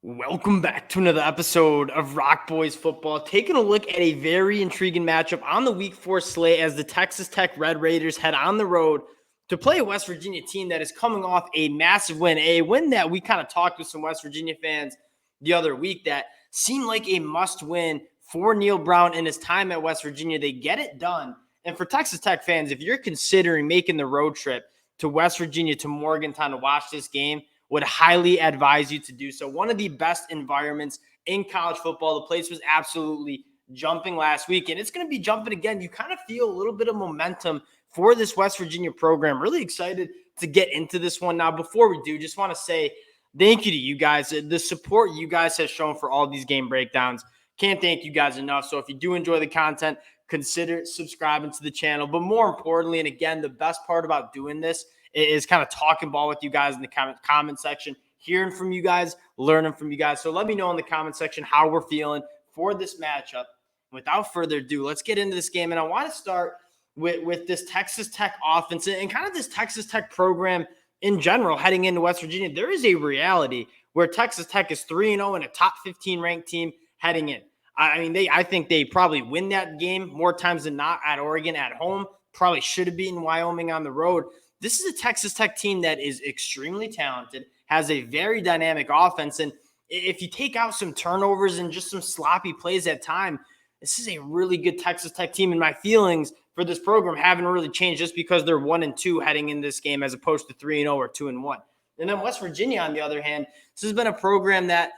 Welcome back to another episode of Rock Boys Football. Taking a look at a very intriguing matchup on the Week 4 slate as the Texas Tech Red Raiders head on the road to play a West Virginia team that is coming off a massive win, a win that we kind of talked with some West Virginia fans the other week that seemed like a must-win for Neil Brown in his time at West Virginia. They get it done. And for Texas Tech fans, if you're considering making the road trip to West Virginia to Morgantown to watch this game, would highly advise you to do so. One of the best environments in college football. The place was absolutely jumping last week, and it's going to be jumping again. You kind of feel a little bit of momentum for this West Virginia program. Really excited to get into this one. Now, before we do, just want to say thank you to you guys. The support you guys have shown for all these game breakdowns. Can't thank you guys enough. So if you do enjoy the content, consider subscribing to the channel. But more importantly, and again, the best part about doing this is kind of talking ball with you guys in the comment section, hearing from you guys, learning from you guys. So let me know in the comment section how we're feeling for this matchup. Without further ado, let's get into this game. And I want to start with this Texas Tech offense and kind of this Texas Tech program in general heading into West Virginia. There is a reality where Texas Tech is 3-0 and a top 15 ranked team heading in. I think they probably win that game more times than not at Oregon at home. Probably should have beaten Wyoming on the road. This is a Texas Tech team that is extremely talented, has a very dynamic offense. And if you take out some turnovers and just some sloppy plays at time, this is a really good Texas Tech team. And my feelings for this program haven't really changed just because they're 1-2 heading in this game as opposed to 3-0 or 2-1. And then West Virginia, on the other hand, this has been a program that,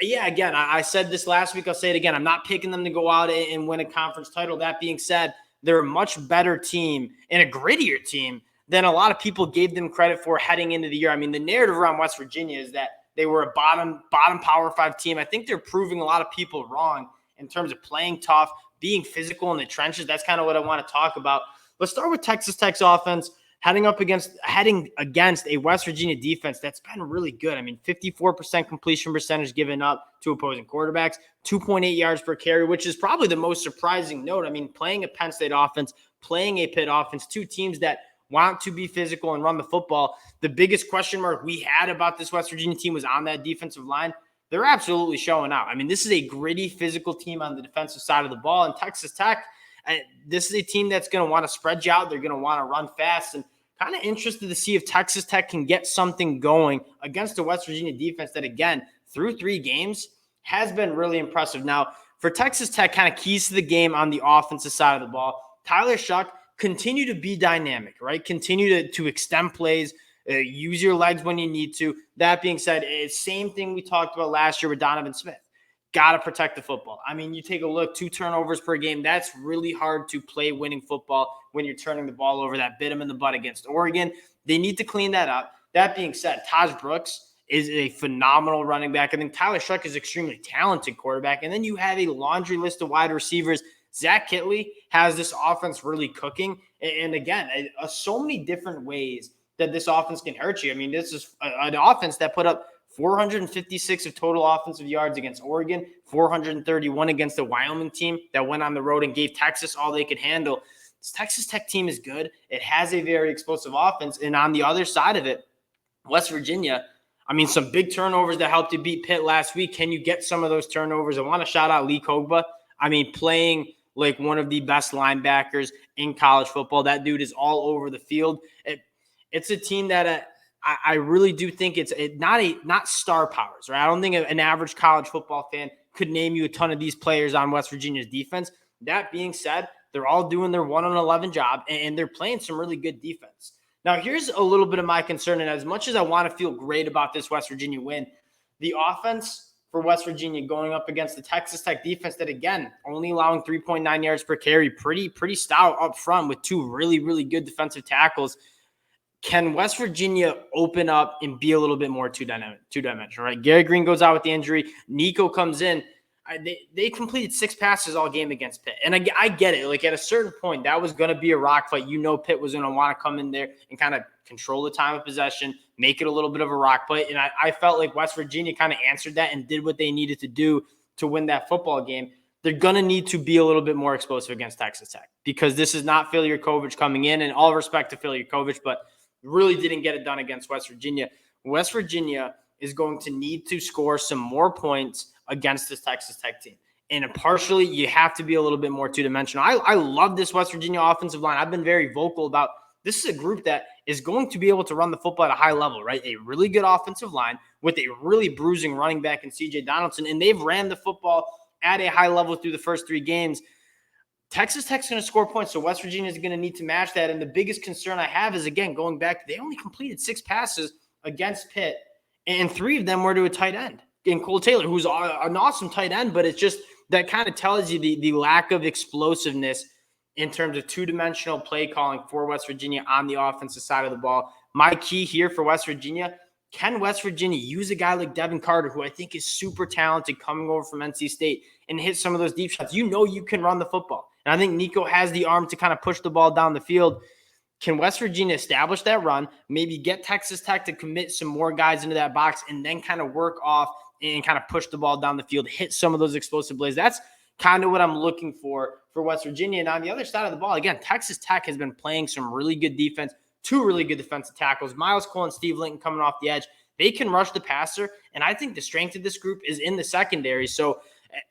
again, I said this last week. I'll say it again. I'm not picking them to go out and win a conference title. That being said, they're a much better team and a grittier team than a lot of people gave them credit for heading into the year. I mean, the narrative around West Virginia is that they were a bottom Power 5 team. I think they're proving a lot of people wrong in terms of playing tough, being physical in the trenches. That's kind of what I want to talk about. Let's start with Texas Tech's offense heading against a West Virginia defense that's been really good. I mean, 54% completion percentage given up to opposing quarterbacks, 2.8 yards per carry, which is probably the most surprising note. I mean, playing a Penn State offense, playing a Pitt offense, two teams that want to be physical and run the football. The biggest question mark we had about this West Virginia team was on that defensive line. They're absolutely showing out. I mean, this is a gritty, physical team on the defensive side of the ball. And Texas Tech, this is a team that's going to want to spread you out. They're going to want to run fast. And kind of interested to see if Texas Tech can get something going against a West Virginia defense that, again, through 3 games has been really impressive. Now, for Texas Tech, kind of keys to the game on the offensive side of the ball, Tyler Shuck, continue to be dynamic, right? Continue to extend plays, use your legs when you need to. That being said, it's same thing we talked about last year with Donovan Smith. Got to protect the football. I mean, you take a look, 2 turnovers per game. That's really hard to play winning football when you're turning the ball over. That bit them in the butt against Oregon. They need to clean that up. That being said, Taj Brooks is a phenomenal running back. I think Tyler Shuck is extremely talented quarterback. And then you have a laundry list of wide receivers. Zach Kittley has this offense really cooking. And again, so many different ways that this offense can hurt you. I mean, this is an offense that put up 456 of total offensive yards against Oregon, 431 against the Wyoming team that went on the road and gave Texas all they could handle. This Texas Tech team is good. It has a very explosive offense. And on the other side of it, West Virginia, I mean, some big turnovers that helped you beat Pitt last week. Can you get some of those turnovers? I want to shout out Lee Kogba. I mean, playing like one of the best linebackers in college football. That dude is all over the field. It's a team that I really do think it's not star powers, right? I don't think an average college football fan could name you a ton of these players on West Virginia's defense. That being said, they're all doing their 1-on-11 job, and they're playing some really good defense. Now, here's a little bit of my concern, and as much as I want to feel great about this West Virginia win, the offense for West Virginia going up against the Texas Tech defense that, again, only allowing 3.9 yards per carry, pretty stout up front with 2 really, really good defensive tackles. Can West Virginia open up and be a little bit more two-dimensional, right? Gary Green goes out with the injury. Nico comes in. They completed 6 passes all game against Pitt. And I get it. Like, at a certain point, that was going to be a rock fight. You know Pitt was going to want to come in there and kind of control the time of possession, make it a little bit of a rock fight. And I felt like West Virginia kind of answered that and did what they needed to do to win that football game. They're going to need to be a little bit more explosive against Texas Tech because this is not Phil Yurkovich coming in. And all respect to Phil Yurkovich, but really didn't get it done against West Virginia. West Virginia is going to need to score some more points against this Texas Tech team. And partially, you have to be a little bit more two-dimensional. I love this West Virginia offensive line. I've been very vocal about this is a group that is going to be able to run the football at a high level, right? A really good offensive line with a really bruising running back in C.J. Donaldson, and they've ran the football at a high level through the first 3 games. Texas Tech's going to score points, so West Virginia is going to need to match that. And the biggest concern I have is, again, going back, they only completed 6 passes against Pitt, and 3 of them were to a tight end in Cole Taylor, who's an awesome tight end, but it's just that kind of tells you the lack of explosiveness in terms of two-dimensional play calling for West Virginia on the offensive side of the ball. My key here for West Virginia, can West Virginia use a guy like Devin Carter, who I think is super talented coming over from NC State, and hit some of those deep shots? You know you can run the football. And I think Nico has the arm to kind of push the ball down the field. Can West Virginia establish that run, maybe get Texas Tech to commit some more guys into that box, and then kind of work off and kind of push the ball down the field, hit some of those explosive plays? That's kind of what I'm looking for West Virginia. And on the other side of the ball, again, Texas Tech has been playing some really good defense, 2 really good defensive tackles, Miles Cole and Steve Linton coming off the edge. They can rush the passer, and I think the strength of this group is in the secondary. So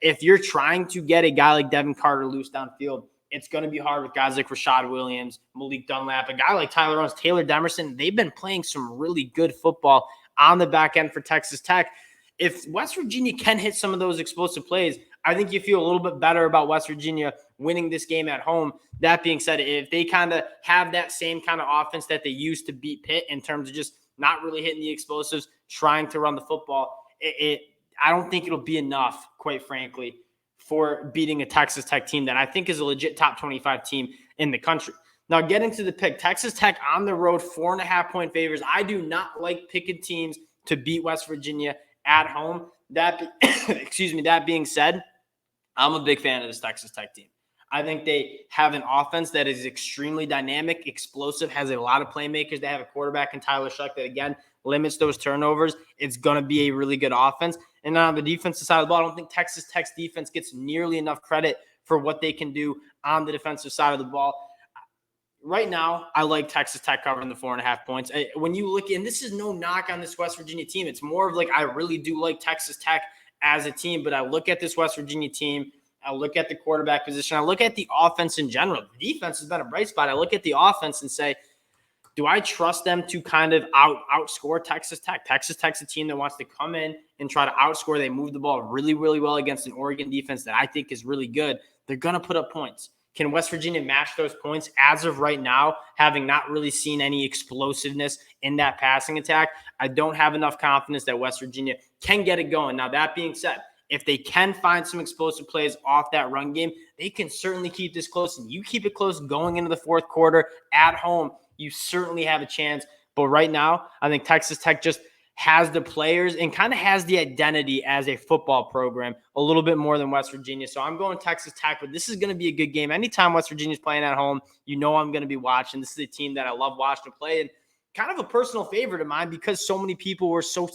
if you're trying to get a guy like Devin Carter loose downfield, it's going to be hard with guys like Rashad Williams, Malik Dunlap, a guy like Tyler Owens, Taylor Demerson. They've been playing some really good football on the back end for Texas Tech. If West Virginia can hit some of those explosive plays, I think you feel a little bit better about West Virginia winning this game at home. That being said, if they kind of have that same kind of offense that they used to beat Pitt in terms of just not really hitting the explosives, trying to run the football, I don't think it'll be enough, quite frankly, for beating a Texas Tech team that I think is a legit top 25 team in the country. Now, getting to the pick, Texas Tech on the road, 4.5-point favors. I do not like picking teams to beat West Virginia at home. That being said, I'm a big fan of this Texas Tech team. I think they have an offense that is extremely dynamic, explosive, has a lot of playmakers. They have a quarterback in Tyler Shuck that, again, limits those turnovers. It's going to be a really good offense. And on the defensive side of the ball, I don't think Texas Tech's defense gets nearly enough credit for what they can do on the defensive side of the ball. Right now, I like Texas Tech covering the 4.5 points. When you look, and this is no knock on this West Virginia team. It's more of like I really do like Texas Tech as a team, but I look at this West Virginia team, I look at the quarterback position, I look at the offense in general. The defense has been a bright spot. I look at the offense and say, do I trust them to kind of outscore Texas Tech? Texas Tech's a team that wants to come in and try to outscore. They move the ball really, really well against an Oregon defense that I think is really good. They're going to put up points. Can West Virginia match those points? As of right now, having not really seen any explosiveness in that passing attack, I don't have enough confidence that West Virginia can get it going. Now, that being said, if they can find some explosive plays off that run game, they can certainly keep this close. And you keep it close going into the fourth quarter at home, you certainly have a chance. But right now, I think Texas Tech just has the players and kind of has the identity as a football program a little bit more than West Virginia. So I'm going Texas Tech, but this is going to be a good game. Anytime West Virginia's playing at home, you know I'm going to be watching. This is a team that I love watching play, and kind of a personal favorite of mine because so many people were so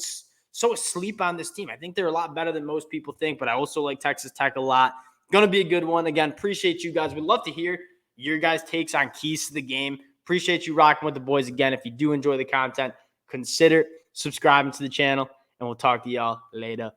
asleep on this team. I think they're a lot better than most people think, but I also like Texas Tech a lot. Going to be a good one. Again, appreciate you guys. We'd love to hear your guys' takes on keys to the game. Appreciate you rocking with the boys again. If you do enjoy the content, consider subscribing to the channel, and we'll talk to y'all later.